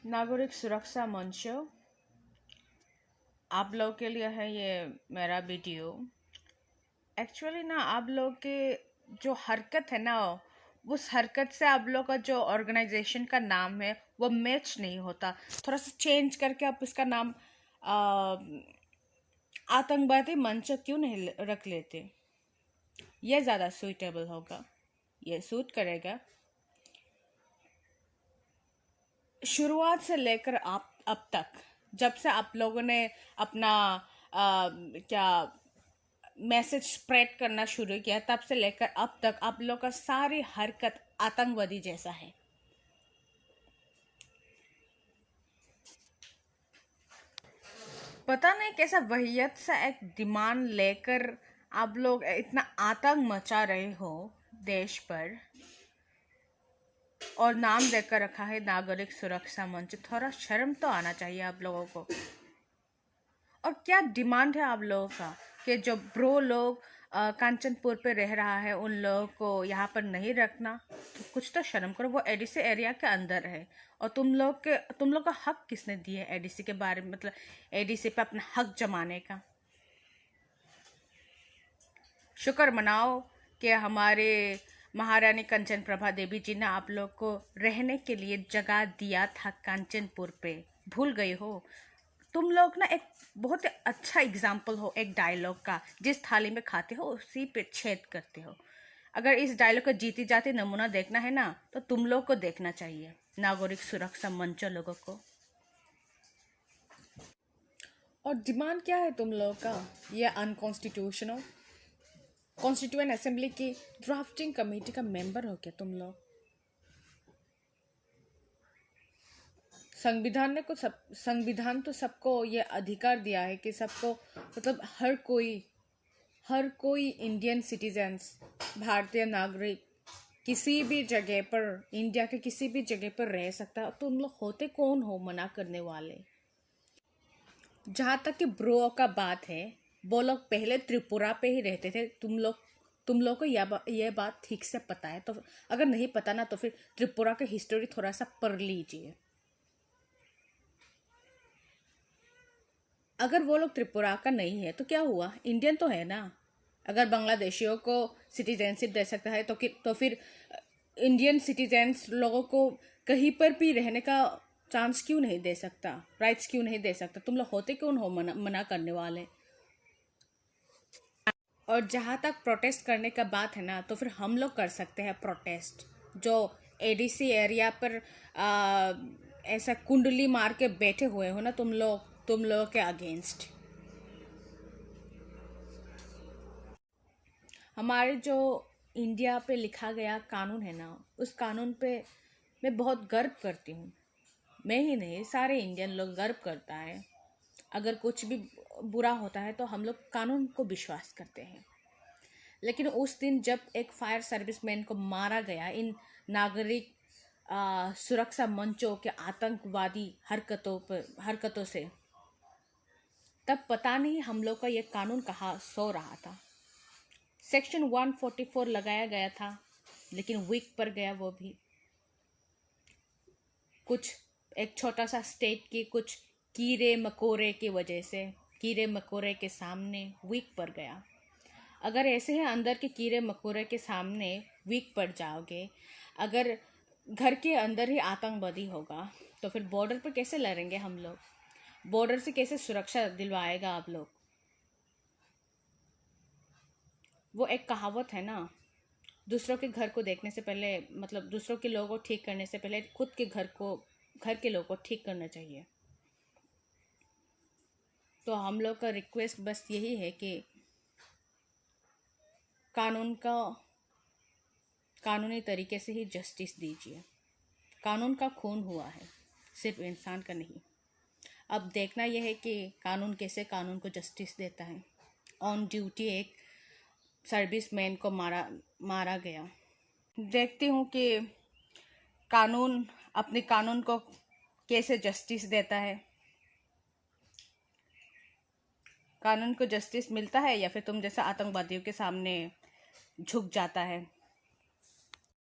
नागरिक सुरक्षा मंच, आप लोग के लिए है ये मेरा वीडियो। एक्चुअली ना आप लोग के जो हरकत है ना, उस हरकत से आप लोग का जो ऑर्गेनाइजेशन का नाम है वो मैच नहीं होता। थोड़ा सा चेंज करके आप इसका नाम आ, आतंकवादी मंच क्यों नहीं रख लेते? ये ज़्यादा सुइटेबल होगा, ये सूट करेगा। शुरुआत से लेकर आप अब तक, जब से आप लोगों ने अपना क्या मैसेज स्प्रेड करना शुरू किया, तब से लेकर अब तक आप लोग का सारी हरकत आतंकवादी जैसा है। पता नहीं कैसा वहियत सा एक डिमांड लेकर आप लोग इतना आतंक मचा रहे हो देश पर, और नाम देकर रखा है नागरिक सुरक्षा मंच। थोड़ा शर्म तो आना चाहिए आप लोगों को। और क्या डिमांड है आप लोगों का कि जो ब्रो लोग कांचनपुर पे रह रहा है उन लोगों को यहाँ पर नहीं रखना? तो कुछ तो शर्म करो, वो एडीसी एरिया के अंदर है। और तुम लोग का हक किसने दिया है एडीसी के बारे में, मतलब एडीसी पे अपना हक जमाने का? शुक्र मनाओ कि हमारे महारानी कंचन प्रभा देवी जी ने आप लोग को रहने के लिए जगह दिया था कांचनपुर पे। भूल गए हो? तुम लोग ना एक बहुत अच्छा एग्जाम्पल हो एक डायलॉग का, जिस थाली में खाते हो उसी पे छेद करते हो। अगर इस डायलॉग का जीती जाती नमूना देखना है ना, तो तुम लोग को देखना चाहिए नागरिक सुरक्षा मंच लोगों को। और डिमांड क्या है तुम लोग का? ये अनकॉन्स्टिट्यूशनल कॉन्स्टिट्यूएंट असेंबली की ड्राफ्टिंग कमेटी का मेंबर हो क्या तुम लोग? संविधान तो सबको ये अधिकार दिया है कि सबको, मतलब हर कोई इंडियन सिटीजन्स, भारतीय नागरिक किसी भी जगह पर, इंडिया के किसी भी जगह पर रह सकता है। तुम लोग होते कौन हो मना करने वाले? जहाँ तक कि ब्रो का बात है, वो लोग पहले त्रिपुरा पे ही रहते थे। तुम लोग को यह बात ठीक से पता है? तो अगर नहीं पता ना, तो फिर त्रिपुरा का हिस्ट्री थोड़ा सा पढ़ लीजिए। अगर वो लोग त्रिपुरा का नहीं है तो क्या हुआ? इंडियन तो है ना। अगर बांग्लादेशियों को सिटीजनशिप दे सकता है तो फिर इंडियन सिटीजन्स लोगों को कहीं पर भी रहने का चांस क्यों नहीं दे सकता? राइट्स क्यों नहीं दे सकता? तुम लोग होते क्यों हो मना करने वाले? और जहाँ तक प्रोटेस्ट करने का बात है ना, तो फिर हम लोग कर सकते हैं प्रोटेस्ट। जो एडीसी एरिया पर ऐसा कुंडली मार के बैठे हुए हो ना तुम लोग के अगेंस्ट। हमारे जो इंडिया पे लिखा गया कानून है ना, उस कानून पे मैं बहुत गर्व करती हूँ। मैं ही नहीं, सारे इंडियन लोग गर्व करता है। अगर कुछ भी बुरा होता है तो हम लोग कानून को विश्वास करते हैं। लेकिन उस दिन जब एक फायर सर्विसमैन को मारा गया इन नागरिक सुरक्षा मंचों के आतंकवादी हरकतों से, तब पता नहीं हम लोग का ये कानून कहाँ सो रहा था। सेक्शन 144 लगाया गया था, लेकिन वीक पर गया वो भी। कुछ एक छोटा सा स्टेट की कुछ कीड़े मकोड़े की वजह से, कीड़े मकोड़े के सामने वीक पर गया। अगर ऐसे ही अंदर के कीड़े मकोड़े के सामने वीक पड़ जाओगे, अगर घर के अंदर ही आतंकवादी होगा, तो फिर बॉर्डर पर कैसे लड़ेंगे हम लोग? बॉर्डर से कैसे सुरक्षा दिलवाएगा आप लोग? वो एक कहावत है ना, दूसरों के घर को देखने से पहले, मतलब दूसरों के लोगों को ठीक करने से पहले खुद के घर के लोगों को ठीक करना चाहिए। तो हम लोग का रिक्वेस्ट बस यही है कि कानूनी तरीके से ही जस्टिस दीजिए। कानून का खून हुआ है, सिर्फ इंसान का नहीं। अब देखना यह है कि कानून कैसे कानून को जस्टिस देता है। ऑन ड्यूटी एक सर्विसमैन को मारा गया। देखती हूँ कि कानून अपने कानून को कैसे जस्टिस देता है। कानून को जस्टिस मिलता है या फिर तुम जैसा आतंकवादियों के सामने झुक जाता है।